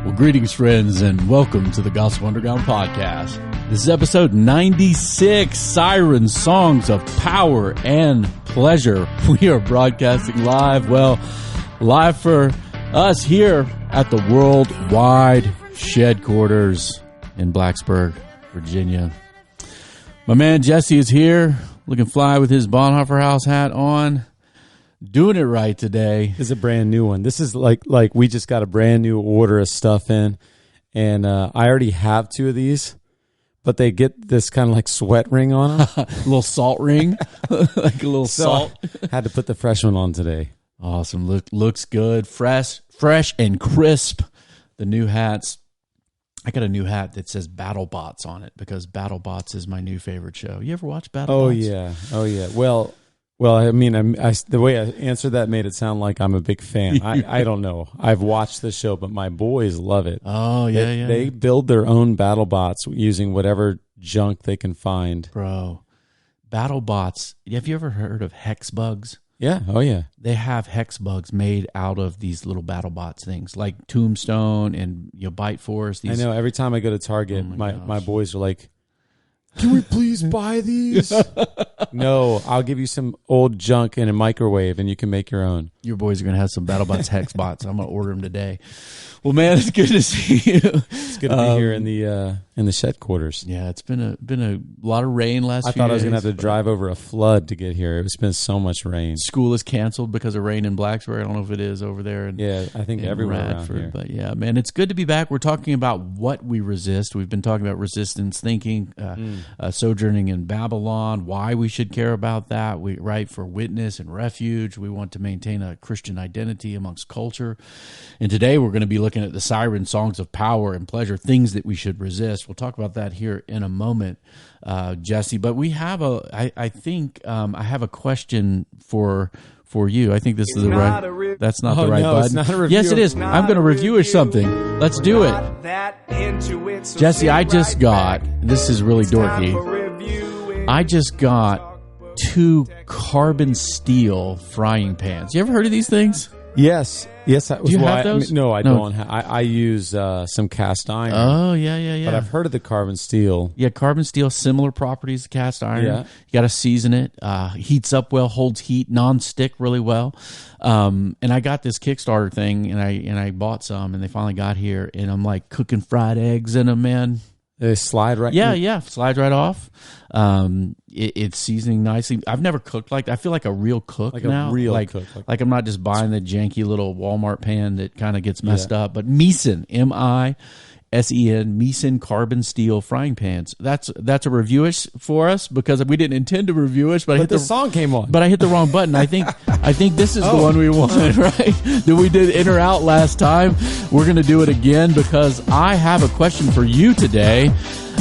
Well, greetings, friends, and welcome to the Gospel Underground Podcast. This is episode 96, Siren, Songs of Power and Pleasure. We are broadcasting live, live for us here at the Worldwide Headquarters in Blacksburg, Virginia. My man Jesse is here, looking fly with his Bonhoeffer House hat on. Doing it right today. This is a brand new one. This is like we just got a brand new order of stuff in, and I already have two of these, but they get this kind of like sweat ring on them. A little salt ring, like a little salt. Had to put the fresh one on today. Awesome. Looks good. Fresh and crisp. The new hats. I got a new hat that says BattleBots on it because BattleBots is my new favorite show. You ever watch BattleBots? Oh yeah. Well, I mean, the way I answered that made it sound like I'm a big fan. I don't know. I've watched the show, but my boys love it. Oh, yeah. They build their own BattleBots using whatever junk they can find. Bro, BattleBots. Have you ever heard of hex bugs? Yeah. Oh, yeah. They have hex bugs made out of these little BattleBots things, like Tombstone and Bite Force. I know. Every time I go to Target, my boys are like, "Can we please buy these?" No, I'll give you some old junk in a microwave, and you can make your own. Your boys are going to have some BattleBots hex bots. I'm going to order them today. Well, man, it's good to see you. It's good to be here in the shed quarters. Yeah, it's been a lot of rain last few days. I thought I was going to have to drive over a flood to get here. It's been so much rain. School is canceled because of rain in Blacksburg. I don't know if it is over there. I think everywhere around here. But yeah, man, it's good to be back. We're talking about what we resist. We've been talking about resistance thinking, sojourning in Babylon, why we should care about that. For witness and refuge. We want to maintain a Christian identity amongst culture. And today we're going to be looking at the Siren, Songs of Power and Pleasure, things that we should resist. We'll talk about that here in a moment, Jesse. But we have I think I have a question for you. I think this is the right. That's not the right button. It's not a review. Yes, it is. I'm going to review something. Let's do it, Jesse. I just got. This is really dorky. I just got 2 carbon steel frying pans. You ever heard of these things? Yes. Do you have those? No, I don't. I use some cast iron. Oh, yeah. But I've heard of the carbon steel. Yeah, carbon steel, similar properties to cast iron. Yeah. You got to season it. Heats up well, holds heat, non-stick really well. And I got this Kickstarter thing, and I bought some, and they finally got here, and I'm like cooking fried eggs in them, man. They slide right. Yeah, slides right off. It's seasoning nicely. I've never cooked like that. I feel like a real cook now. Like I'm not just buying the janky little Walmart pan that kind of gets messed up. But Misen, Misen, Misen carbon steel frying pans. That's a reviewish for us because we didn't intend to reviewish, but the song came on. But I hit the wrong button. I think this is the one we wanted, right? That we did in or out last time. We're going to do it again because I have a question for you today.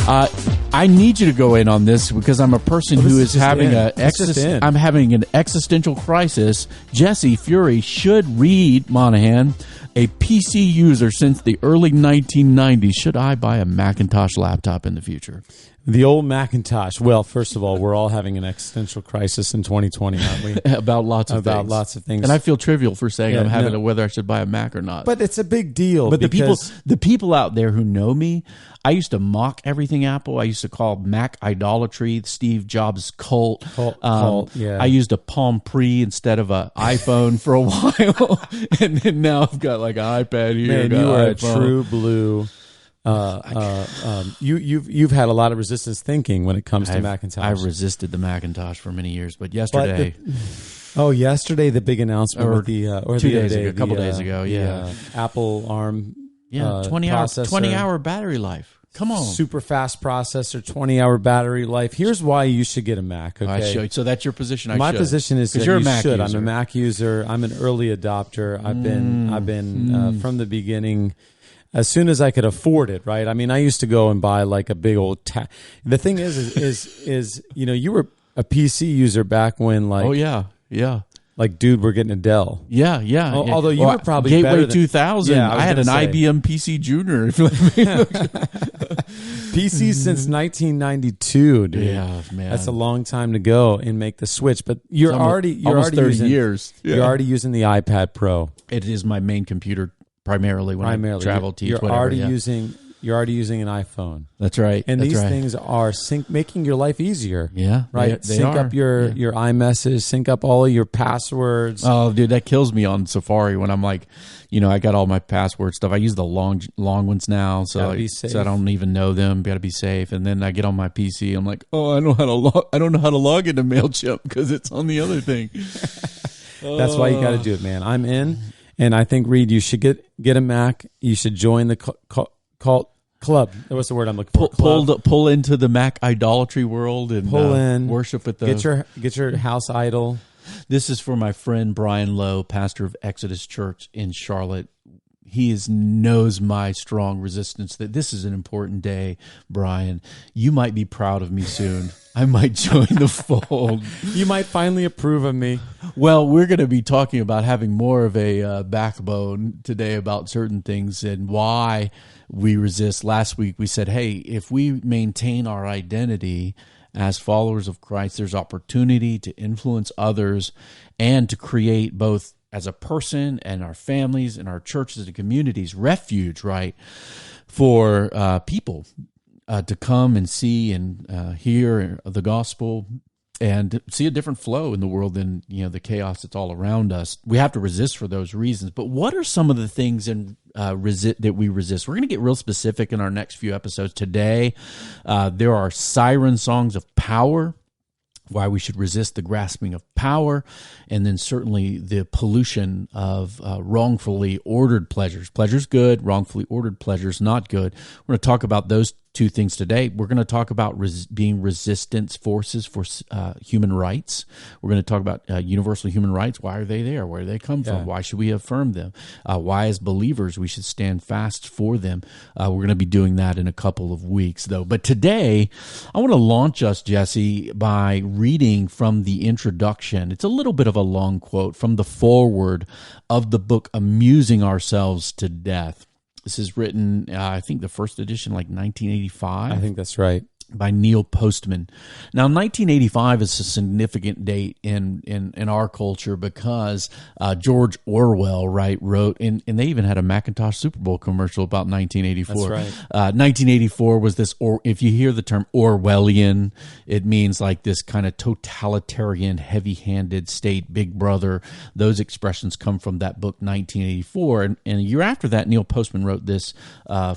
I need you to go in on this because I'm a person who is having I'm having an existential crisis. Jesse Fury should read Monahan, a PC user since the early 1990s. Should I buy a Macintosh laptop in the future? The old Macintosh. Well, first of all, we're all having an existential crisis in 2020, aren't we? About lots of things. And I feel trivial for saying I'm having whether I should buy a Mac or not. But it's a big deal. But the people out there who know me, I used to mock everything Apple. I used to call Mac idolatry, Steve Jobs cult. Yeah. I used a Palm Pre instead of an iPhone for a while, and then now I've got like an iPad here. Man, you are a true blue. You've had a lot of resistance thinking when it comes to Macintosh. I resisted the Macintosh for many years, but yesterday. Yesterday the big announcement with the 2 days ago, a couple days ago, Apple ARM. 20-hour battery life. Come on. Super fast processor, 20-hour battery life. Here's why you should get a Mac, okay? I should. So that's your position. My position is that you're you a Mac should. User. I'm a Mac user. I'm an early adopter. I've been from the beginning. As soon as I could afford it, right? I mean, I used to go and buy like a big old. The thing is you were a PC user back when like. Oh yeah. Like, dude, we're getting a Dell. Yeah. Although you were probably Gateway better than, 2000. I had an IBM PC Junior. PC since 1992, dude. Yeah, man. That's a long time to go and make the switch. But you're 30 already years. You're already using the iPad Pro. It is my main computer primarily when I travel, teach, you're whatever. Already you're already using an iPhone. That's right. And That's these right. things are making your life easier. Yeah. Right? They sync are. up your iMessage, sync up all of your passwords. Oh, dude, that kills me on Safari when I'm like, I got all my password stuff. I use the long ones now, so I don't even know them. Got to be safe. And then I get on my PC. I'm like, oh, I don't know how to log into MailChimp because it's on the other thing. That's why you got to do it, man. I'm in, and I think, Reed, you should get a Mac. You should join the club. What's the word I'm looking for? Pull into the Mac idolatry world and pull in, worship with the get your house idol. This is for my friend Brian Lowe, pastor of Exodus Church in Charlotte. He knows my strong resistance that this is an important day, Brian. You might be proud of me soon. I might join the fold. You might finally approve of me. Well, we're going to be talking about having more of a backbone today about certain things and why we resist. Last week we said, hey, if we maintain our identity as followers of Christ, there's opportunity to influence others and to create both as a person and our families and our churches and communities, refuge, right, for people to come and see and hear the gospel and see a different flow in the world than the chaos that's all around us. We have to resist for those reasons. But what are some of the things that we resist? We're going to get real specific in our next few episodes. Today, there are siren songs of power, why we should resist the grasping of power, and then certainly the pollution of wrongfully ordered pleasures. Pleasure's good, wrongfully ordered pleasures not good. We're going to talk about those two things today. We're going to talk about being resistance forces for human rights. We're going to talk about universal human rights. Why are they there? Where do they come from? Why should we affirm them? Why, as believers, we should stand fast for them. We're going to be doing that in a couple of weeks, though. But today, I want to launch us, Jesse, by reading from the introduction. It's a little bit of a long quote from the foreword of the book, Amusing Ourselves to Death. This is written, I think the first edition, like 1985. I think that's right. By Neal Postman. Now, 1985 is a significant date in our culture because George Orwell, right, wrote, and they even had a Macintosh Super Bowl commercial about 1984. That's right. 1984 was this, or if you hear the term Orwellian, it means like this kind of totalitarian, heavy-handed state, Big Brother. Those expressions come from that book, 1984. And a year after that, Neal Postman wrote this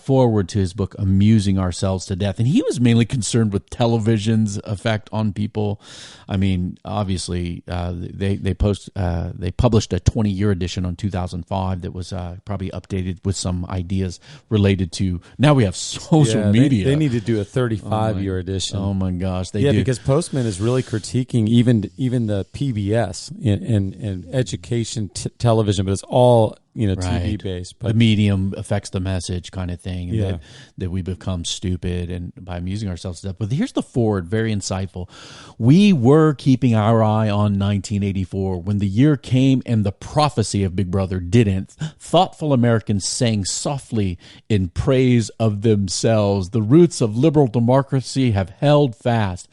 foreword to his book, Amusing Ourselves to Death. And he was mainly concerned with television's effect on people. I mean, obviously, they published a 20-year edition on 2005 that was probably updated with some ideas related to. Now we have social media. They need to do a 35-year edition. Oh my gosh, they do. Because Postman is really critiquing even the PBS and education television, but it's all TV based. But the medium affects the message, kind of thing. And that we become stupid and by amusing ourselves to death. But here's the forward, very insightful. We were keeping our eye on 1984 when the year came and the prophecy of Big Brother didn't. Thoughtful Americans sang softly in praise of themselves. The roots of liberal democracy have held fast.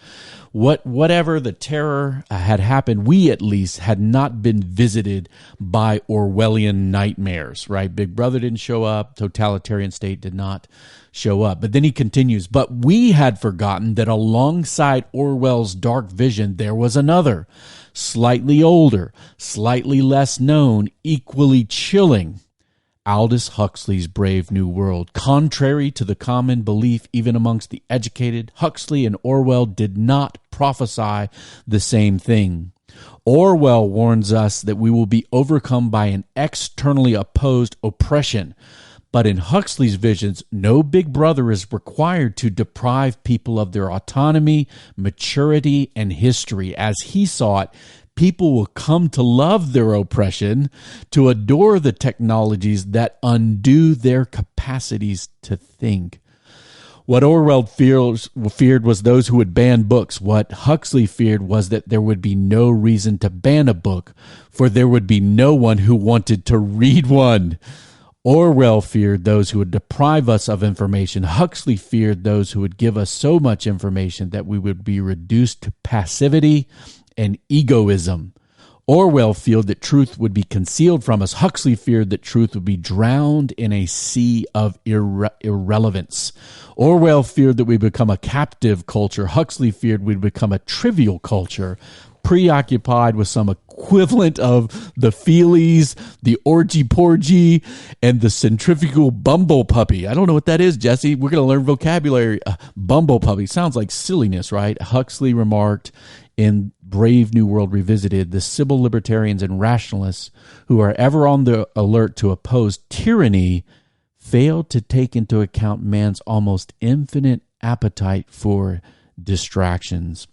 Whatever the terror had happened, we at least had not been visited by Orwellian nightmares, right? Big Brother didn't show up. Totalitarian state did not show up. But then he continues, but we had forgotten that alongside Orwell's dark vision, there was another, slightly older, slightly less known, equally chilling. Aldous Huxley's Brave New World. Contrary to the common belief even amongst the educated, Huxley and Orwell did not prophesy the same thing. Orwell warns us that we will be overcome by an externally opposed oppression. But in Huxley's visions, no big brother is required to deprive people of their autonomy, maturity, and history. As he saw it, people will come to love their oppression, to adore the technologies that undo their capacities to think. What Orwell feared was those who would ban books. What Huxley feared was that there would be no reason to ban a book, for there would be no one who wanted to read one. Orwell feared those who would deprive us of information. Huxley feared those who would give us so much information that we would be reduced to passivity and egoism. Orwell feared that truth would be concealed from us. Huxley feared that truth would be drowned in a sea of irrelevance. Orwell feared that we become a captive culture. Huxley feared we'd become a trivial culture, preoccupied with some equivalent of the feelies, the orgy-porgy, and the centrifugal bumble puppy. I don't know what that is, Jesse. We're going to learn vocabulary. Bumble puppy sounds like silliness, right? Huxley remarked in Brave New World Revisited, the civil libertarians and rationalists who are ever on the alert to oppose tyranny failed to take into account man's almost infinite appetite for distractions.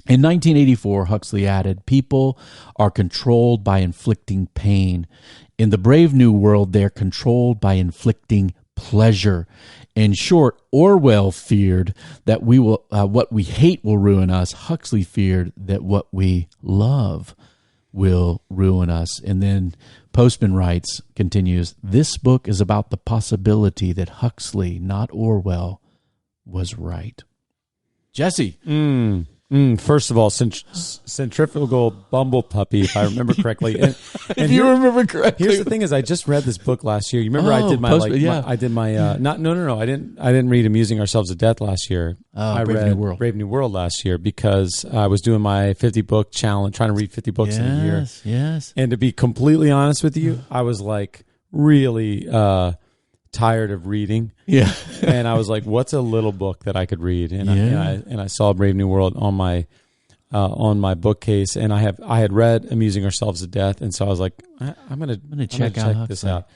In 1984, Huxley added, people are controlled by inflicting pain. In the Brave New World, they're controlled by inflicting pleasure. In short, Orwell feared that what we hate will ruin us. Huxley feared that what we love will ruin us. And then Postman continues, this book is about the possibility that Huxley, not Orwell, was right. Jesse. First of all, centrifugal bumble puppy, if I remember correctly. And if you remember correctly. Here's the thing: is I just read this book last year. You remember I did my no. I didn't read Amusing Ourselves to Death last year. I read Brave New World last year because I was doing my 50 book challenge, trying to read 50 books in a year. Yes. And to be completely honest with you, I was like really tired of reading. Yeah. And I was like, what's a little book that I could read? And I saw Brave New World on my bookcase, and I had read Amusing Ourselves to Death, and so I was like, I'm gonna check this out.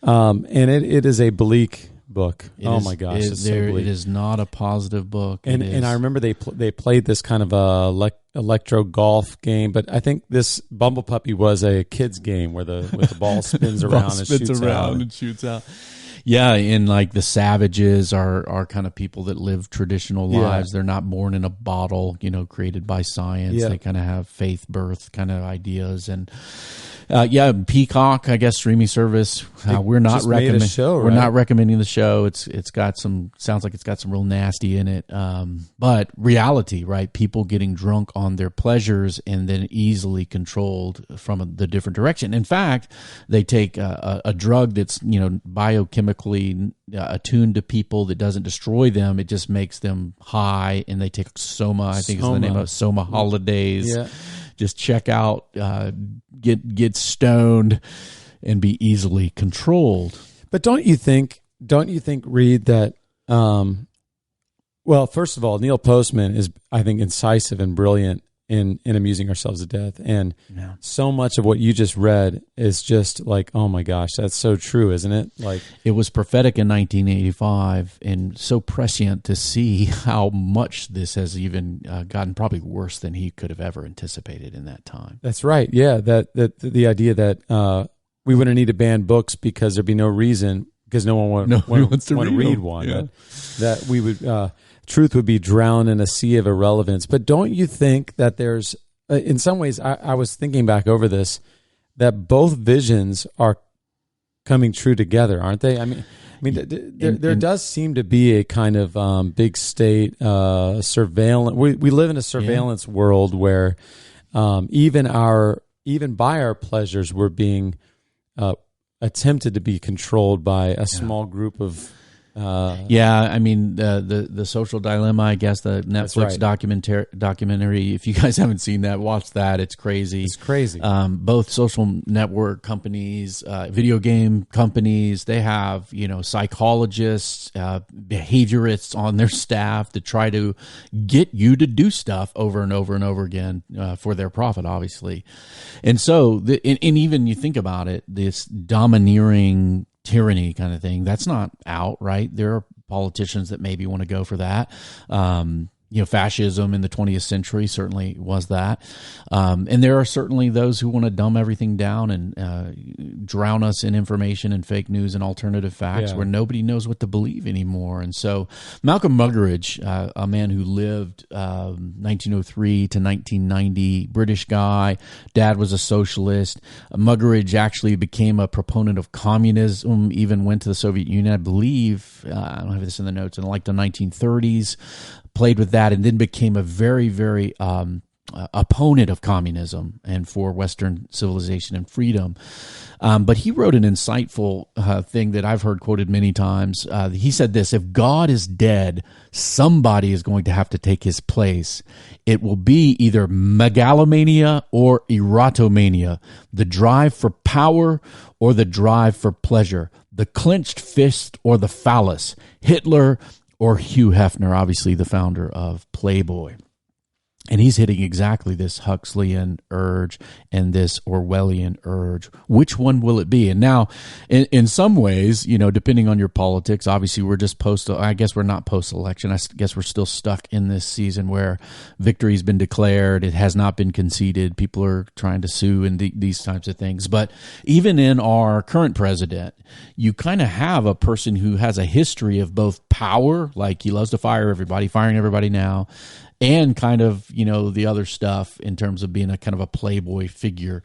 And it is a bleak book. My gosh, it's so bleak. It is not a positive book. And I remember they played this kind of a electro golf game, but I think this Bumble Puppy was a kid's game where the ball spins around and shoots out. Yeah, and like the savages are kind of people that live traditional lives. They're not born in a bottle, created by science. Yeah. They kind of have faith birth kind of ideas. And Peacock, I guess, streaming service. We're not recommending. We're not recommending the show. It's got sounds like it's got some real nasty in it. But reality, right? People getting drunk on their pleasures and then easily controlled from the different direction. In fact, they take a drug that's biochemically attuned to people that doesn't destroy them. It just makes them high, and they take Soma. I think is the name of Soma Holidays. Yeah. Just check out, get stoned, and be easily controlled. But don't you think, Reed, that well, first of all, Neal Postman is, I think, incisive and brilliant in Amusing Ourselves to Death. And so much of what you just read is just like, oh my gosh, that's so true, isn't it? Like, it was prophetic in 1985 and so prescient to see how much this has even gotten probably worse than he could have ever anticipated in that time. That's right. Yeah. That the idea that we wouldn't need to ban books because there'd be no reason, because no one wants to read one. Yeah. That we would, truth would be drowned in a sea of irrelevance. But don't you think that there's, in some ways, I was thinking back over this, that both visions are coming true together, aren't they? I mean, there does seem to be a kind of big state surveillance. We live in a surveillance world where even by our pleasures, we're being attempted to be controlled by a small group of. The social dilemma, I guess, the Netflix documentary. If you guys haven't seen that, watch that. It's crazy. It's crazy. Both social network companies, video game companies, they have, psychologists, behaviorists on their staff to try to get you to do stuff over and over and over again for their profit, obviously. And so, and even you think about it, this domineering tyranny kind of thing, that's not out, right? There are politicians that maybe want to go for that. Fascism in the 20th century certainly was that. And there are certainly those who want to dumb everything down and drown us in information and fake news and alternative facts where nobody knows what to believe anymore. And so Malcolm Muggeridge, a man who lived 1903 to 1990, British guy, dad was a socialist. Muggeridge actually became a proponent of communism, even went to the Soviet Union, I believe. I don't have this in the notes, in like the 1930s. Played with that, and then became a very, very opponent of communism and for Western civilization and freedom. But he wrote an insightful thing that I've heard quoted many times. He said this: if God is dead, somebody is going to have to take his place. It will be either megalomania or erotomania, the drive for power or the drive for pleasure, the clenched fist or the phallus, Hitler or Hugh Hefner, obviously the founder of Playboy. And he's hitting exactly this Huxleyan urge and this Orwellian urge. Which one will it be? And now, in some ways, depending on your politics, obviously we're just I guess we're not post-election. I guess we're still stuck in this season where victory's been declared. It has not been conceded. People are trying to sue and these types of things. But even in our current president, you kind of have a person who has a history of both power, like he loves to fire everybody, firing everybody now, and kind of, the other stuff in terms of being a kind of a playboy figure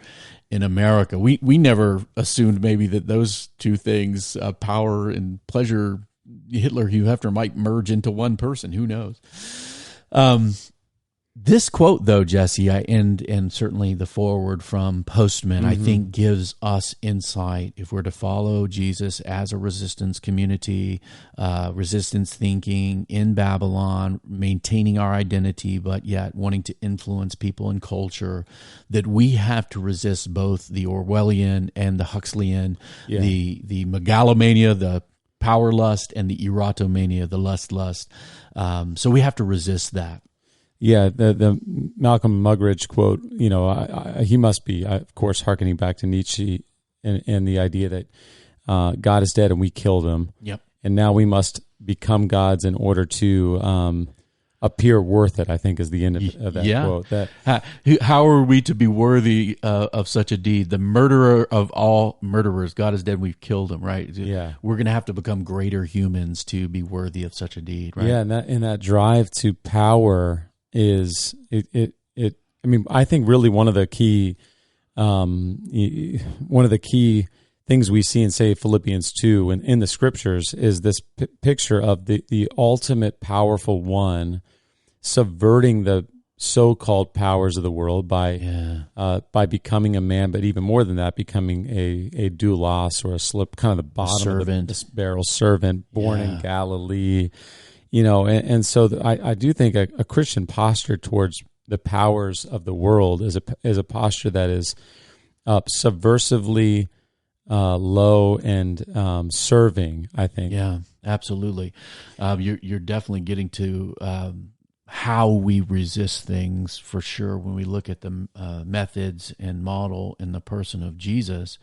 in America. We never assumed maybe that those two things, power and pleasure, Hitler, Hugh Hefner, might merge into one person. Who knows? This quote, though, Jesse, and certainly the foreword from Postman, I think gives us insight if we're to follow Jesus as a resistance community, resistance thinking in Babylon, maintaining our identity, but yet wanting to influence people and culture, that we have to resist both the Orwellian and the Huxleyan, the megalomania, the power lust, and the erotomania, the lust. So we have to resist that. Yeah, the Malcolm Muggeridge quote, he must be, of course, hearkening back to Nietzsche and the idea that God is dead and we killed him. Yep. And now we must become gods in order to appear worth it, I think is the end of that quote. How are we to be worthy of such a deed? The murderer of all murderers, God is dead, we've killed him, right? Yeah. We're going to have to become greater humans to be worthy of such a deed, right? Yeah, and that drive to power is I think really one of the key things we see in, say, Philippians 2 and in the scriptures is this picture of the ultimate powerful one subverting the so-called powers of the world by becoming a man, but even more than that, becoming a doulos or a slip, kind of the bottom of the barrel servant, born in Galilee. And so I do think a Christian posture towards the powers of the world is a posture that is subversively low and serving, I think. Yeah, absolutely. You're definitely getting to how we resist things for sure when we look at the methods and model in the person of Jesus.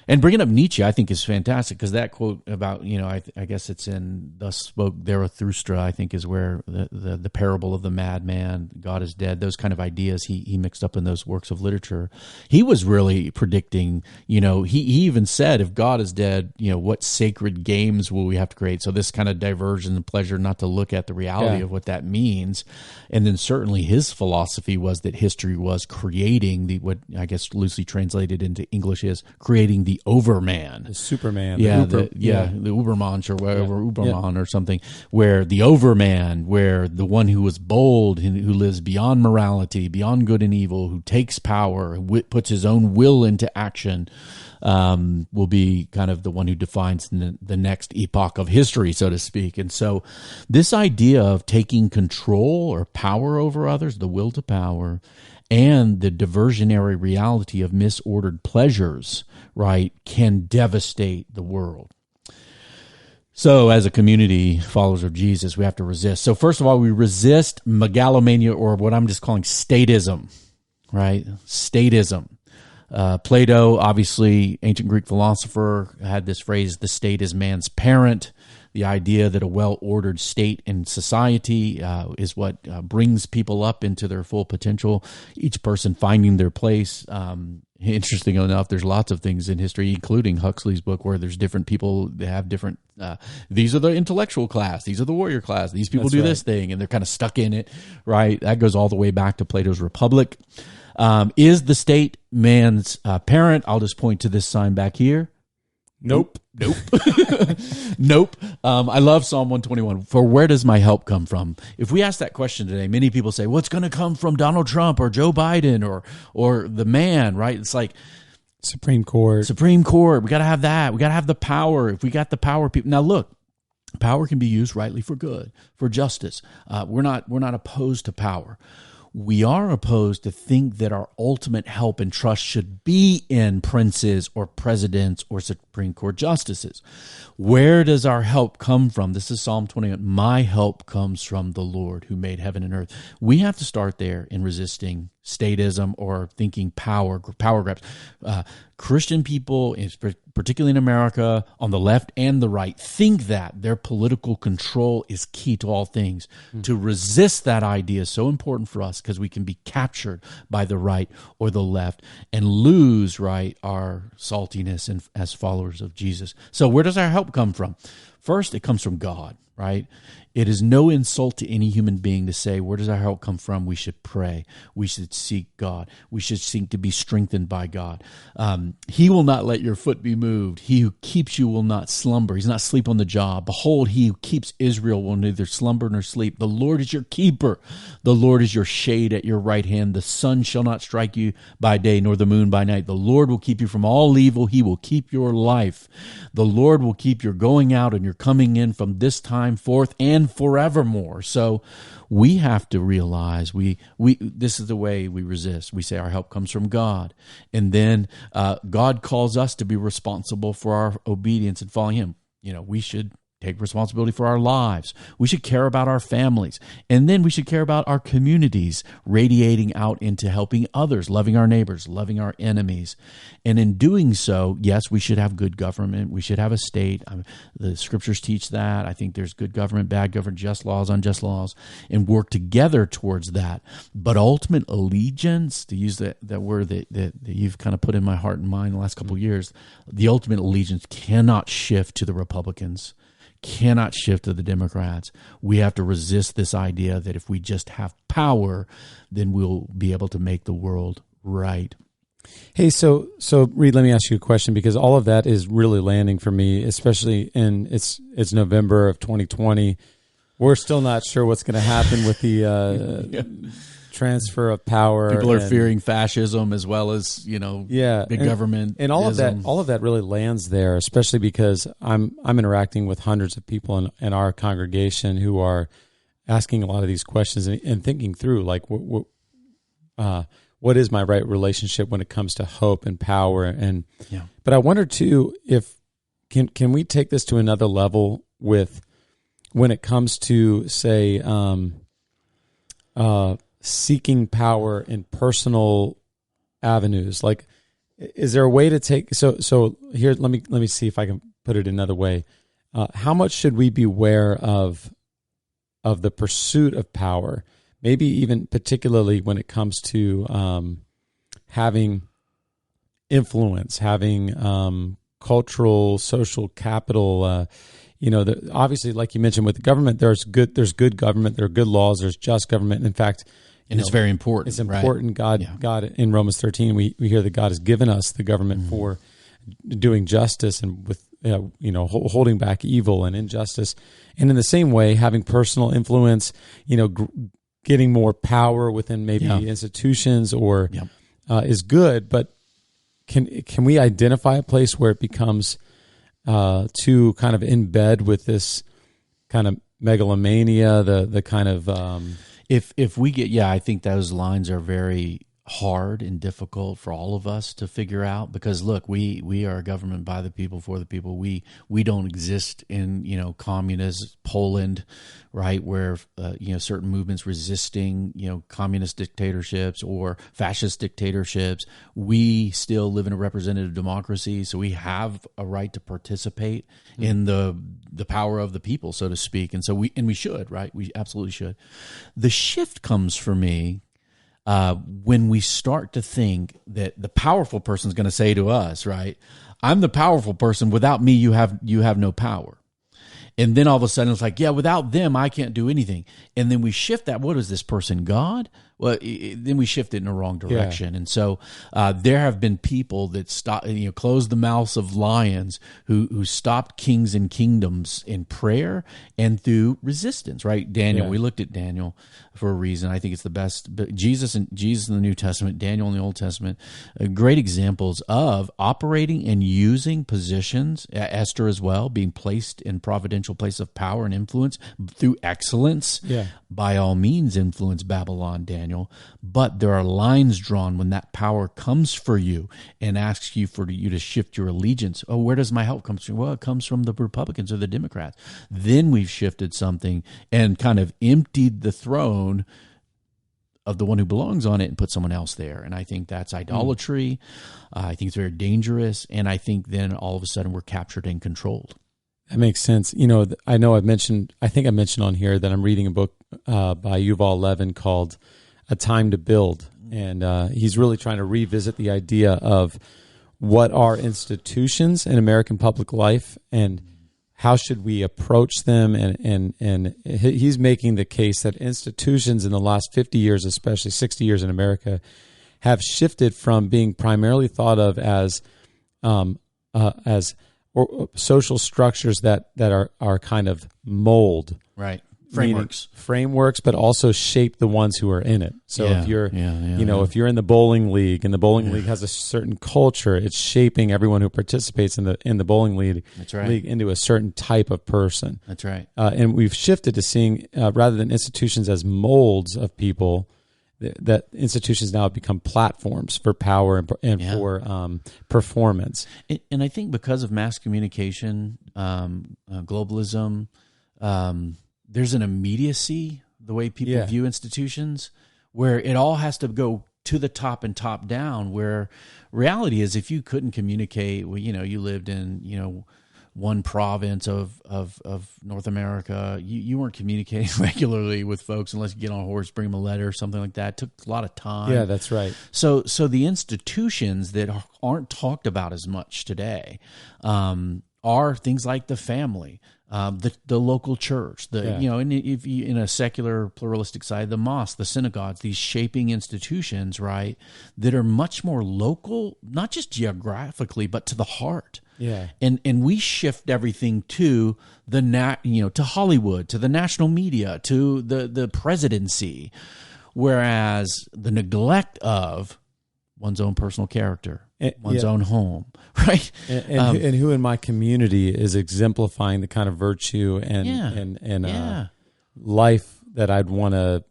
And bringing up Nietzsche, I think, is fantastic because that quote about, I guess it's in Thus Spoke Zarathustra, I think is where the parable of the madman, God is dead, those kind of ideas he mixed up in those works of literature. He was really predicting, he even said, if God is dead, what sacred games will we have to create? So this kind of diversion and pleasure, not to look at the reality of what that means. And then certainly his philosophy was that history was creating what I guess loosely translated into English is creating the overman, the Superman, the Ubermensch or whatever, Uberman or something, where the overman, where the one who was bold, who lives beyond morality, beyond good and evil, who takes power, who puts his own will into action, will be kind of the one who defines the next epoch of history, so to speak. And so this idea of taking control or power over others, the will to power, and the diversionary reality of misordered pleasures, right, can devastate the world. So as a community, followers of Jesus, we have to resist. So first of all, we resist megalomania, or what I'm just calling statism, right? Statism. Plato, obviously, ancient Greek philosopher, had this phrase, the state is man's parent. The idea that a well-ordered state and society is what brings people up into their full potential, each person finding their place. Interesting enough, there's lots of things in history, including Huxley's book, where there's different people that have different, these are the intellectual class, these are the warrior class, these people do this thing, and they're kind of stuck in it, right? That goes all the way back to Plato's Republic. Is the state man's parent? I'll just point to this sign back here. Nope. Nope. I love Psalm 121. For where does my help come from? If we ask that question today, many people say, what's going to come from Donald Trump or Joe Biden or the man, right? It's like Supreme Court. We got to have that. We got to have the power. If we got the power, people. Now look, power can be used rightly for good, for justice. We're not opposed to power. We are opposed to think that our ultimate help and trust should be in princes or presidents or Supreme Court justices. Where does our help come from? This is Psalm 21. My help comes from the Lord who made heaven and earth. We have to start there in resisting statism or thinking power grabs. Christian people, particularly in America, on the left and the right, think that their political control is key to all things. To resist that idea is so important for us because we can be captured by the right or the left and lose, right, our saltiness and as followers of Jesus. So where does our help come from? First, it comes from God, right? It is no insult to any human being to say, where does our help come from? We should pray. We should seek God. We should seek to be strengthened by God. He will not let your foot be moved. He who keeps you will not slumber. He's not asleep on the job. Behold, he who keeps Israel will neither slumber nor sleep. The Lord is your keeper. The Lord is your shade at your right hand. The sun shall not strike you by day, nor the moon by night. The Lord will keep you from all evil. He will keep your life. The Lord will keep your going out and your coming in from this time forth and forevermore. So we have to realize we this is the way we resist. We say our help comes from God. And then God calls us to be responsible for our obedience and following him. We should take responsibility for our lives. We should care about our families. And then we should care about our communities, radiating out into helping others, loving our neighbors, loving our enemies. And in doing so, yes, we should have good government. We should have a state. The scriptures teach that. I think there's good government, bad government, just laws, unjust laws, and work together towards that. But ultimate allegiance, to use that word that you've kind of put in my heart and mind the last couple of years, the ultimate allegiance cannot shift to the Republicans, cannot shift to the Democrats. We have to resist this idea that if we just have power, then we'll be able to make the world right. Hey, so Reed, let me ask you a question, because all of that is really landing for me, especially it's November of 2020. We're still not sure what's going to happen with the transfer of power. People are fearing fascism as well as, big government. And all of that really lands there, especially because I'm interacting with hundreds of people in our congregation who are asking a lot of these questions and thinking through, like, what is my right relationship when it comes to hope and power? But I wonder too, if can we take this to another level with when it comes to, say, seeking power in personal avenues? Like, is there a way to take, so here, let me see if I can put it another way. How much should we be aware of the pursuit of power? Maybe even particularly when it comes to having influence, having cultural, social capital. Obviously, like you mentioned with the government, there's good government, there are good laws, there's just government. In fact, and it's very important. It's important. Right? God in Romans 13, we hear that God has given us the government for doing justice and with holding back evil and injustice. And in the same way, having personal influence, getting more power within maybe institutions or is good. But can we identify a place where it becomes too kind of in bed with this kind of megalomania, the kind of if we get I think those lines are very hard and difficult for all of us to figure out, because look, we are a government by the people, for the people. We don't exist in communist Poland, right, where certain movements resisting communist dictatorships or fascist dictatorships. We still live in a representative democracy, so we have a right to participate in the power of the people, so to speak. And so we should, right? We absolutely should. The shift comes for me when we start to think that the powerful person is going to say to us, right, I'm the powerful person. Without me, you have no power. And then all of a sudden it's like, yeah, without them, I can't do anything. And then we shift that. What is this person, God? Well, then we shift it in the wrong direction. And so there have been people that closed the mouths of lions who stopped kings and kingdoms in prayer and through resistance, right? Daniel, we looked at Daniel for a reason. I think it's the best. But Jesus in the New Testament, Daniel in the Old Testament, great examples of operating and using positions. Esther as well, being placed in providential place of power and influence through excellence. Yeah. By all means, influence Babylon, Daniel. But there are lines drawn when that power comes for you and asks you for you to shift your allegiance. Oh, where does my help come from? Well, it comes from the Republicans or the Democrats. Then we've shifted something and kind of emptied the throne of the one who belongs on it and put someone else there. And I think that's idolatry. I think it's very dangerous. And I think then all of a sudden we're captured and controlled. That makes sense. You know, I think I mentioned on here that I'm reading a book by Yuval Levin called A Time to Build. And he's really trying to revisit the idea of what are institutions in American public life and how should we approach them. And he's making the case that institutions in the last 50 years, especially 60 years in America, have shifted from being primarily thought of as or social structures that are kind of mold, right? Frameworks, but also shape the ones who are in it. So if you're, if you're in the bowling league and the bowling league has a certain culture, it's shaping everyone who participates in the bowling league, league into a certain type of person. That's right. And we've shifted to seeing rather than institutions as molds of people, that institutions now have become platforms for power and for performance. And I think because of mass communication, globalism, there's an immediacy, the way people view institutions, where it all has to go to the top and top down, where reality is if you couldn't communicate, well, you lived in, one province of North America, you weren't communicating regularly with folks unless you get on a horse, bring them a letter, something like that. It took a lot of time. Yeah, that's right. So the institutions that aren't talked about as much today are things like the family, the local church, and if you, in a secular pluralistic side, the mosque, the synagogues, these shaping institutions, right, that are much more local, not just geographically, but to the heart. Yeah. And we shift everything to to Hollywood, to the national media, to the presidency, whereas the neglect of one's own personal character, one's own home, right? And who in my community is exemplifying the kind of virtue and life that I'd want to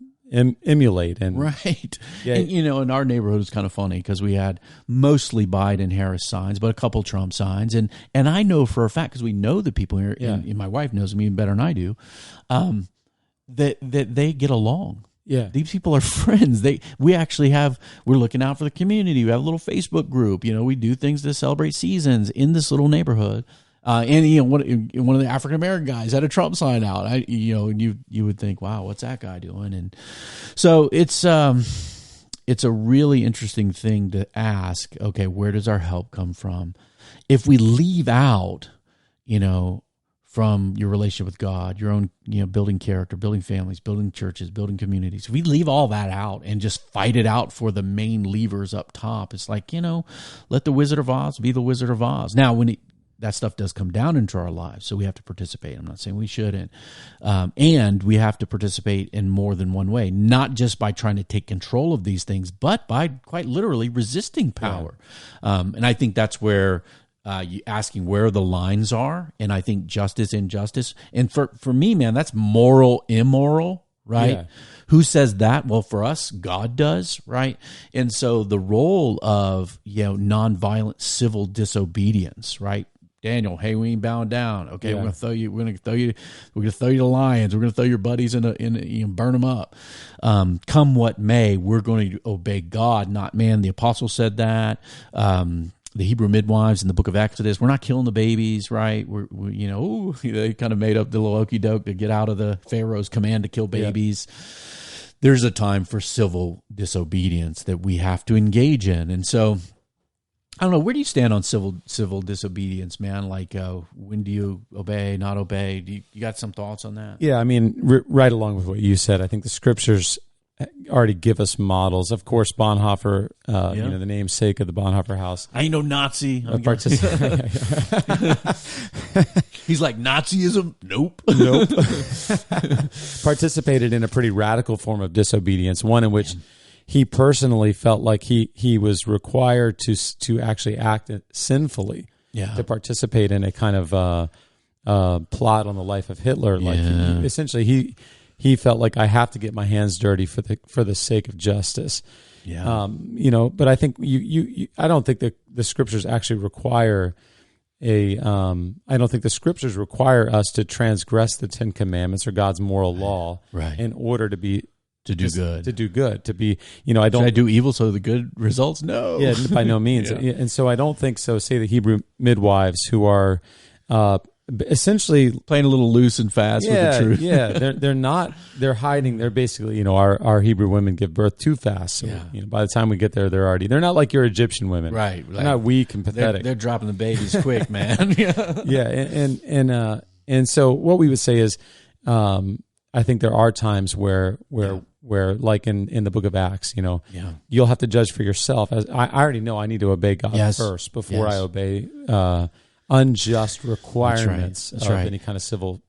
emulate. And right. Yeah. And, in our neighborhood, it's kind of funny because we had mostly Biden Harris signs, but a couple Trump signs. And I know for a fact, because we know the people here, and my wife knows them even better than I do, that they get along. Yeah. These people are friends. We're looking out for the community. We have a little Facebook group. We do things to celebrate seasons in this little neighborhood. And one of the African American guys had a Trump sign out. You would think, wow, what's that guy doing? And so it's a really interesting thing to ask. Okay, where does our help come from? If we leave out, from your relationship with God, your own, building character, building families, building churches, building communities. If we leave all that out and just fight it out for the main levers up top, it's like, let the Wizard of Oz be the Wizard of Oz. Now, when that stuff does come down into our lives, so we have to participate. I'm not saying we shouldn't. And we have to participate in more than one way, not just by trying to take control of these things, but by quite literally resisting power. Yeah. And I think that's where you asking where the lines are, and I think justice, injustice. And for me, man, that's moral, immoral, right? Yeah. Who says that? Well, for us, God does, right? And so the role of, nonviolent civil disobedience, right? Daniel, hey, we ain't bowing down. Okay, we're gonna throw you. We're gonna throw you to lions. We're gonna throw your buddies in burn them up. Come what may, we're going to obey God, not man. The apostle said that. The Hebrew midwives in the book of Exodus, we're not killing the babies, right? They kind of made up the little okey doke to get out of the Pharaoh's command to kill babies. Yeah. There's a time for civil disobedience that we have to engage in, and so I don't know. Where do you stand on civil disobedience, man? Like, when do you obey, not obey? You got some thoughts on that? Yeah, I mean, right along with what you said, I think the scriptures already give us models. Of course, Bonhoeffer, the namesake of the Bonhoeffer House. I ain't no Nazi. He's like, Nazism? Nope. Participated in a pretty radical form of disobedience, one in which he personally felt like he was required to actually act sinfully, to participate in a kind of plot on the life of Hitler. Like essentially, he felt like, I have to get my hands dirty for the sake of justice. Yeah. But I think I don't think that the scriptures actually require I don't think the scriptures require us to transgress the 10 Commandments or God's moral law in order to do good. To be, I don't. Should I do evil so the good results? No. Yeah, by no means. And so I don't think so. Say the Hebrew midwives who are essentially playing a little loose and fast with the truth. They're not. They're hiding. They're basically, our Hebrew women give birth too fast. So by the time we get there, they're not like your Egyptian women. Right. They're not weak and pathetic. They're dropping the babies quick, man. And so what we would say is, I think there are times where like in the book of Acts, you'll have to judge for yourself. As I already know, I need to obey God first before I obey unjust requirements of any kind of civil,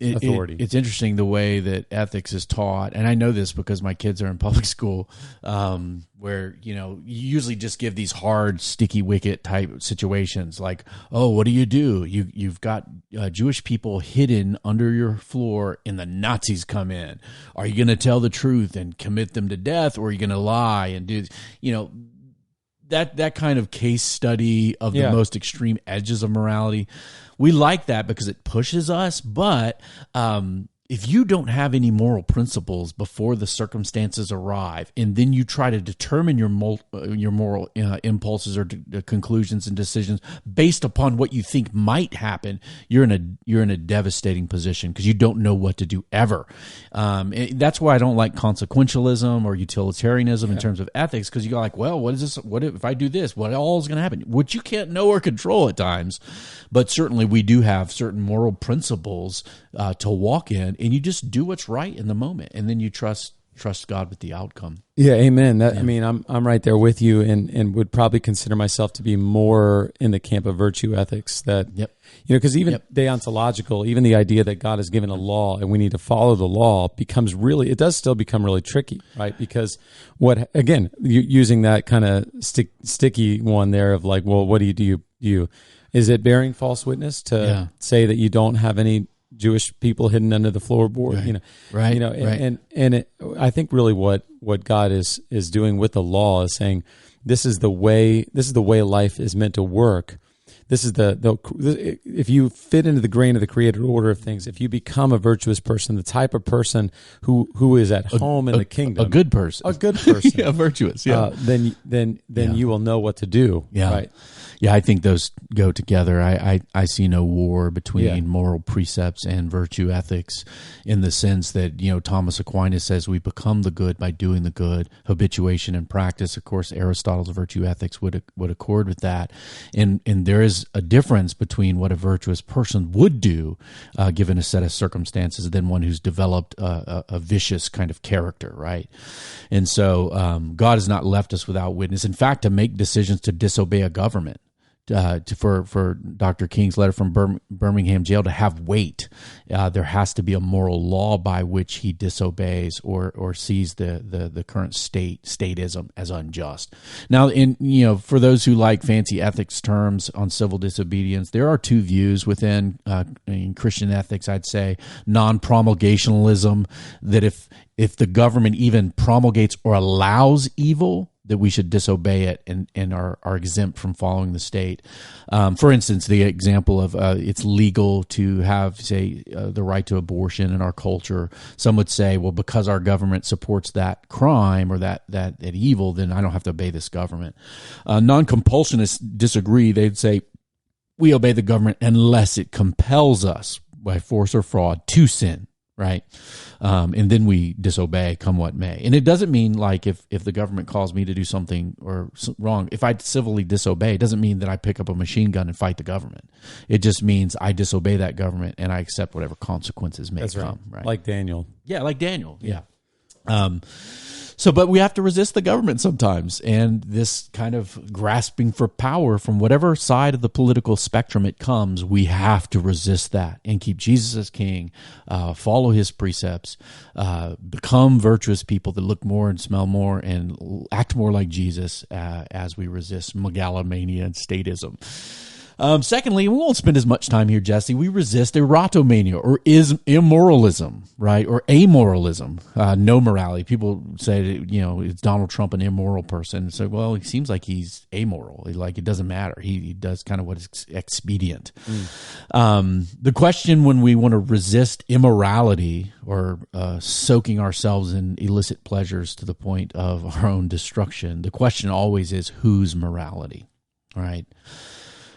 authority. It's interesting the way that ethics is taught, and I know this because my kids are in public school, where you usually just give these hard, sticky wicket type situations, like, oh, what do? You've got Jewish people hidden under your floor, and the Nazis come in. Are you going to tell the truth and commit them to death, or are you going to lie and do? That kind of case study of the most extreme edges of morality, we like that because it pushes us. But if you don't have any moral principles before the circumstances arrive, and then you try to determine your moral impulses or conclusions and decisions based upon what you think might happen, you're in a devastating position because you don't know what to do ever. That's why I don't like consequentialism or utilitarianism in terms of ethics, because you're like, well, what is this? What if I do this? What all is going to happen? Which you can't know or control at times, but certainly we do have certain moral principles to walk in. And you just do what's right in the moment, and then you trust God with the outcome. Yeah, amen. I mean, I'm right there with you, and would probably consider myself to be more in the camp of virtue ethics. That because even deontological, even the idea that God has given a law and we need to follow the law it does still become really tricky, right? Because using that kind of sticky one there of like, well, what do you is it bearing false witness to say that you don't have any Jewish people hidden under the floorboard, I think really what God is doing with the law is saying, this is the way life is meant to work. This is if you fit into the grain of the created order of things, if you become a virtuous person, the type of person who is at home in the kingdom, a good person, virtuous, then you will know what to do, right? Yeah, I think those go together. I see no war between moral precepts and virtue ethics, in the sense that, Thomas Aquinas says we become the good by doing the good, habituation and practice. Of course, Aristotle's virtue ethics would accord with that. And there is a difference between what a virtuous person would do, given a set of circumstances, than one who's developed a vicious kind of character, right? And so God has not left us without witness. In fact, to make decisions to disobey a government, for Dr. King's letter from Birmingham jail to have weight, there has to be a moral law by which he disobeys or sees the current statism as unjust. Now, for those who like fancy ethics terms on civil disobedience, there are two views within in Christian ethics. I'd say non-promulgationalism, that if the government even promulgates or allows evil, that we should disobey it and are exempt from following the state. For instance, the example of it's legal to have, say, the right to abortion in our culture. Some would say, well, because our government supports that crime or that evil, then I don't have to obey this government. Non-compulsionists disagree. They'd say we obey the government unless it compels us by force or fraud to sin. right? And then we disobey, come what may. And it doesn't mean like if the government calls me to do something wrong, if I civilly disobey, it doesn't mean that I pick up a machine gun and fight the government. It just means I disobey that government and I accept whatever consequences may come. Right. Like Daniel. Yeah, like Daniel. Yeah. But we have to resist the government sometimes, and this kind of grasping for power from whatever side of the political spectrum it comes, we have to resist that and keep Jesus as king, follow his precepts, become virtuous people that look more and smell more and act more like Jesus as we resist megalomania and statism. Secondly, we won't spend as much time here, Jesse. We resist erotomania or immoralism, right? Or amoralism, no morality. People say that, is Donald Trump an immoral person? So, well, it seems like he's amoral. Like it doesn't matter. He does kind of what is expedient. The question when we want to resist immorality or soaking ourselves in illicit pleasures to the point of our own destruction, the question always is whose morality, right?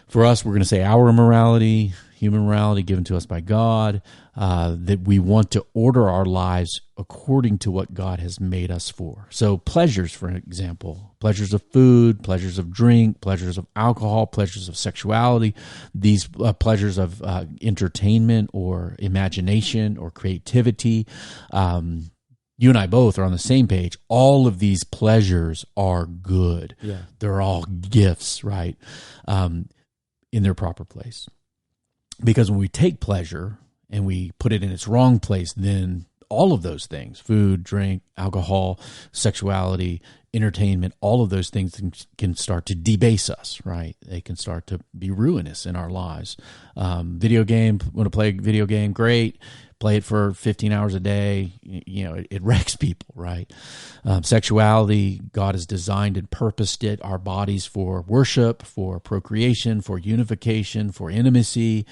For us, we're going to say our morality, human morality given to us by God, that we want to order our lives according to what God has made us for. So pleasures, for example, pleasures of food, pleasures of drink, pleasures of alcohol, pleasures of sexuality, these pleasures of entertainment or imagination or creativity. You and I both are on the same page. All of these pleasures are good. Yeah. They're all gifts, right? In their proper place. Because when we take pleasure and we put it in its wrong place, then all of those things, food, drink, alcohol, sexuality, entertainment, all of those things can start to debase us, right? They can start to be ruinous in our lives. Video game, want to play a video game, great. Play it for 15 hours a day, it wrecks people, right? Sexuality, God has designed and purposed it, our bodies for worship, for procreation, for unification, for intimacy,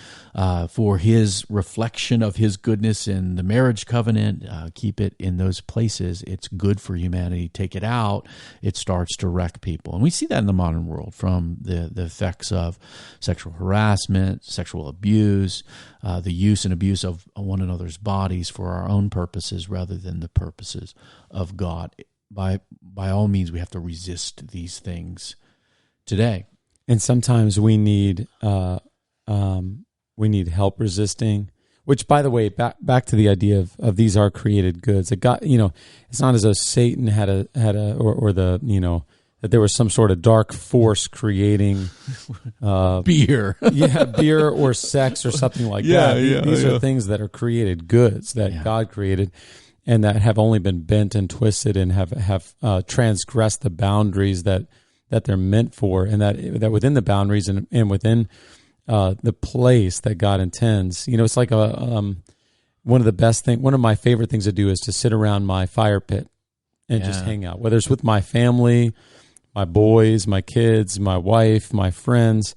for his reflection of his goodness in the marriage covenant. Keep it in those places. It's good for humanity. Take it out, it starts to wreck people. And we see that in the modern world from the effects of sexual harassment, sexual abuse, the use and abuse of one another's bodies for our own purposes rather than the purposes of God. By all means, we have to resist these things today. And sometimes we need help resisting. Which, by the way, back to the idea of these are created goods. It got it's not as though Satan had a that there was some sort of dark force creating beer, beer or sex or something like that. These are things that are created goods that God created, and that have only been bent and twisted and have transgressed the boundaries that they're meant for, and that within the boundaries and within the place that God intends. It's like one of my favorite things to do is to sit around my fire pit and just hang out, whether it's with my family, my boys, my kids, my wife, my friends,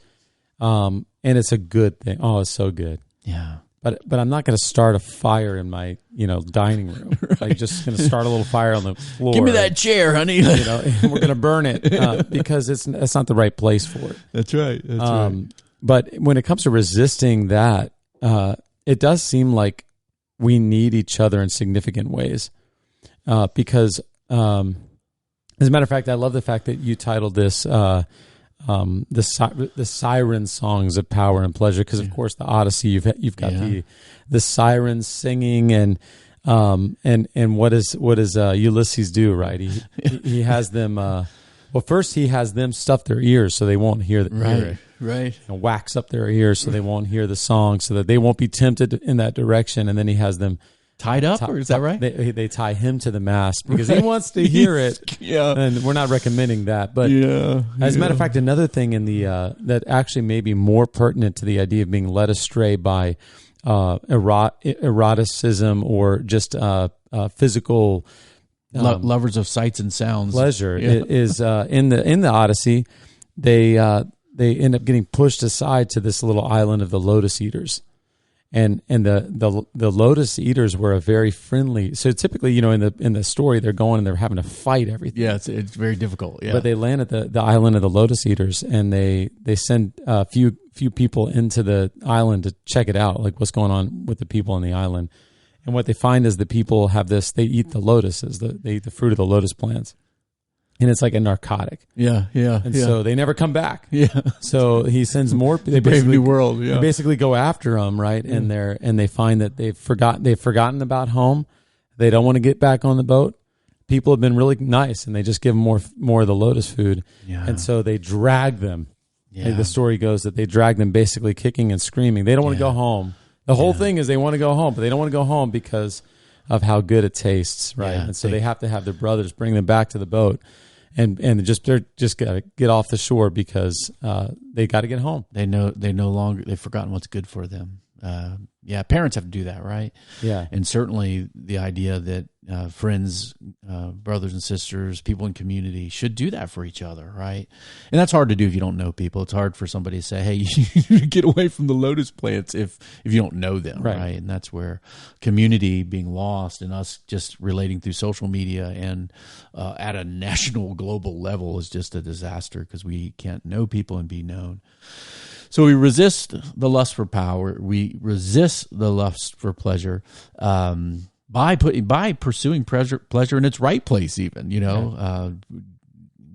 and it's a good thing. Oh, it's so good. Yeah. But I'm not going to start a fire in my dining room. Right. I'm just going to start a little fire on the floor. Give me that chair, honey. And we're going to burn it because it's not the right place for it. That's right. That's right. But when it comes to resisting that, it does seem like we need each other in significant ways because. As a matter of fact, I love the fact that you titled this the Siren songs of power and pleasure, because of course the Odyssey you've got the sirens singing and what does Ulysses do, right? He has them first he has them stuff their ears so they won't hear it. Right. And wax up their ears so they won't hear the song, so that they won't be tempted in that direction, and then he has them tied up, or is that right? They tie him to the mast because he wants to hear it. And we're not recommending that. But as a matter of fact, another thing in the that actually may be more pertinent to the idea of being led astray by eroticism or just physical lovers of sights and sounds pleasure is in the Odyssey. They end up getting pushed aside to this little island of the Lotus Eaters. And the Lotus Eaters were a very friendly. So typically, in the story, they're going and they're having to fight everything. Yeah, it's very difficult. Yeah, but they land at the island of the Lotus Eaters, and they send a few people into the island to check it out, like what's going on with the people on the island. And what they find is that people have this, they eat the lotuses, they eat the fruit of the lotus plants. And it's like a narcotic. Yeah. And so they never come back. Yeah. So he sends more. They Brave basically, new world. Yeah. they basically go after them, right? And they find that they've forgotten about home. They don't want to get back on the boat. People have been really nice, and they just give them more of the lotus food. Yeah. And so they drag them. Yeah. The story goes that they drag them basically kicking and screaming. They don't want to go home. The whole thing is they want to go home, but they don't want to go home because of how good it tastes, right? Yeah. And so they have to have their brothers bring them back to the boat. And they're just got to get off the shore because they got to get home. They've forgotten what's good for them. Parents have to do that, right? Yeah. And certainly the idea that friends, brothers and sisters, people in community should do that for each other, right? And that's hard to do if you don't know people. It's hard for somebody to say, hey, you get away from the lotus plants if you don't know them, right? And that's where community being lost and us just relating through social media and at a national, global level is just a disaster because we can't know people and be known. So we resist the lust for power. We resist the lust for pleasure by pursuing pleasure in its right place, even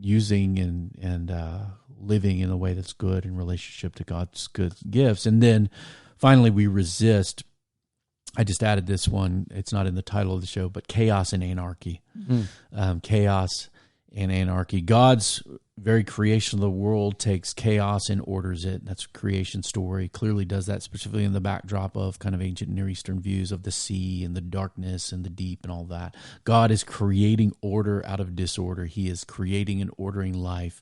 using and living in a way that's good in relationship to God's good gifts. And then finally, we resist. I just added this one. It's not in the title of the show, but chaos and anarchy. Chaos and anarchy. God's very creation of the world takes chaos and orders it. That's a creation story. Clearly does that, specifically in the backdrop of kind of ancient Near Eastern views of the sea and the darkness and the deep and all that. God is creating order out of disorder. He is creating and ordering life.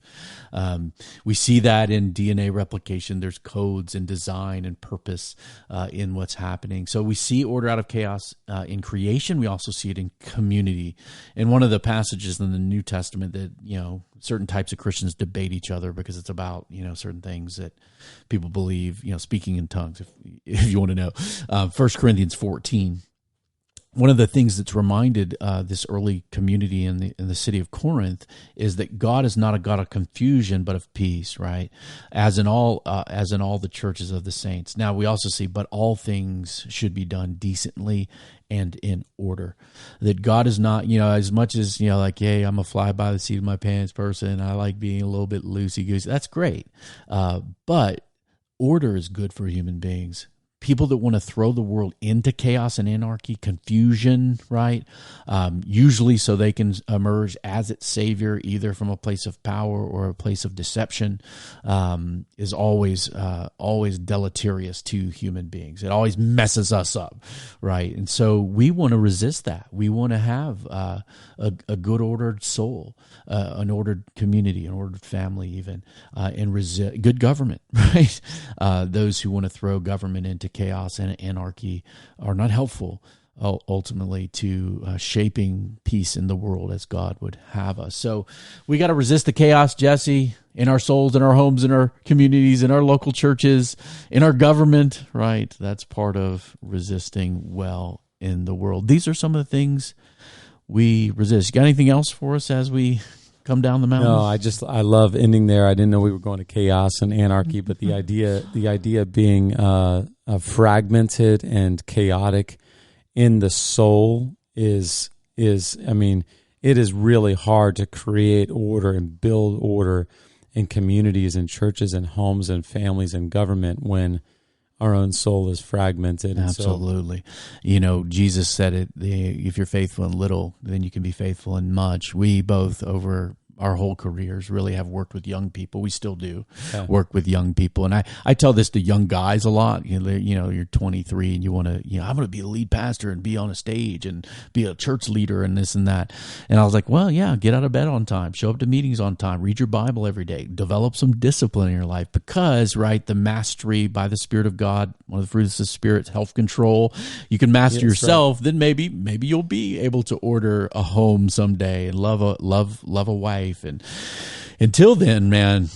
We see that in DNA replication. There's codes and design and purpose in what's happening. So we see order out of chaos in creation. We also see it in community. And one of the passages in the New Testament that, certain types of Christians debate each other because it's about, certain things that people believe, speaking in tongues, if you want to know. 1 Corinthians 14. One of the things that's reminded this early community in the city of Corinth is that God is not a God of confusion, but of peace, right? As in all the churches of the saints. Now we also see, but all things should be done decently and in order. That God is not, as much as, like, hey, I'm a fly by the seat of my pants person. I like being a little bit loosey-goosey. That's great. But order is good for human beings. People that want to throw the world into chaos and anarchy, confusion, right? Usually so they can emerge as its savior, either from a place of power or a place of deception, is always deleterious to human beings. It always messes us up, right? And so we want to resist that. We want to have a good ordered soul, an ordered community, an ordered family, even, and resist good government, right? Those who want to throw government into chaos and anarchy are not helpful ultimately to shaping peace in the world as God would have us. So we got to resist the chaos, Jesse, in our souls, in our homes, in our communities, in our local churches, in our government, right? That's part of resisting well in the world. These are some of the things we resist. You got anything else for us as we come down the mountain? No, I love ending there. I didn't know we were going to chaos and anarchy, but the idea being fragmented and chaotic in the soul is it is really hard to create order and build order in communities and churches and homes and families and government when our own soul is fragmented. Absolutely. Jesus said it, if you're faithful in little, then you can be faithful in much. We both, over our whole careers, really have worked with young people. We still do work with young people. And I tell this to young guys a lot. You're 23 and you want to, I'm going to be a lead pastor and be on a stage and be a church leader and this and that. And I was like, well, yeah, get out of bed on time, show up to meetings on time, read your Bible every day, develop some discipline in your life because, right, the mastery by the Spirit of God, one of the fruits of the Spirit, self-control. You can master yourself, right. Then maybe you'll be able to order a home someday and love a wife. And until then, man,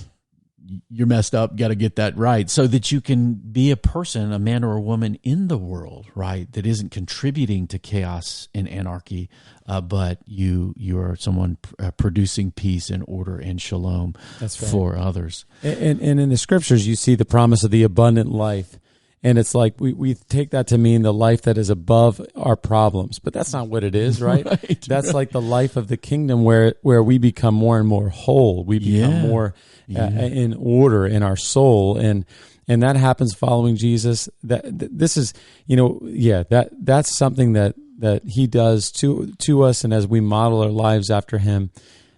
you're messed up. Got to get that right so that you can be a person, a man or a woman in the world, right, that isn't contributing to chaos and anarchy, but you are someone producing peace and order and shalom for others. And in the scriptures, you see the promise of the abundant life. And it's like we take that to mean the life that is above our problems, but that's not what it is, right? That's like the life of the kingdom where we become more and more whole. We become more in order in our soul, and that happens following Jesus. This is, that's something that he does to us, and as we model our lives after him,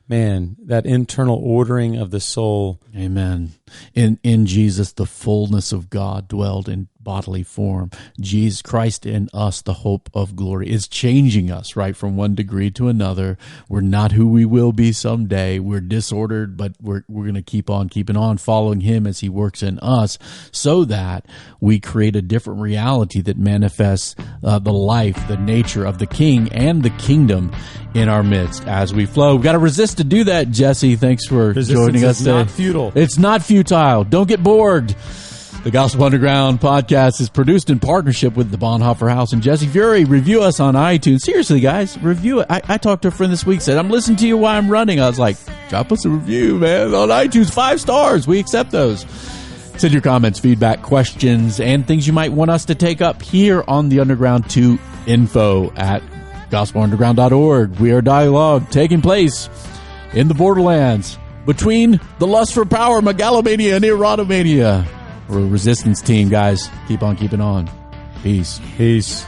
man, that internal ordering of the soul. Amen. In Jesus, the fullness of God dwelled in bodily form. Jesus Christ in us, the hope of glory, is changing us, right, from one degree to another. We're not who we will be someday. We're disordered, but we're going to keep on keeping on, following him as he works in us, so that we create a different reality that manifests the life, the nature of the King and the kingdom in our midst as we flow. We've got to resist to do that, Jesse. Thanks for joining us today. It's not futile. It's not futile. Don't get bored. The Gospel Underground podcast is produced in partnership with the Bonhoeffer House and Jesse Fury. Review us on iTunes. Seriously, guys, review it. I talked to a friend this week, said, I'm listening to you while I'm running. I was like, drop us a review, man, on iTunes. 5 stars. We accept those. Send your comments, feedback, questions, and things you might want us to take up here on the Underground to info@gospelunderground.org. We are dialogue taking place in the borderlands between the lust for power, megalomania, and erotomania. We're a resistance team, guys. Keep on keeping on. Peace. Peace.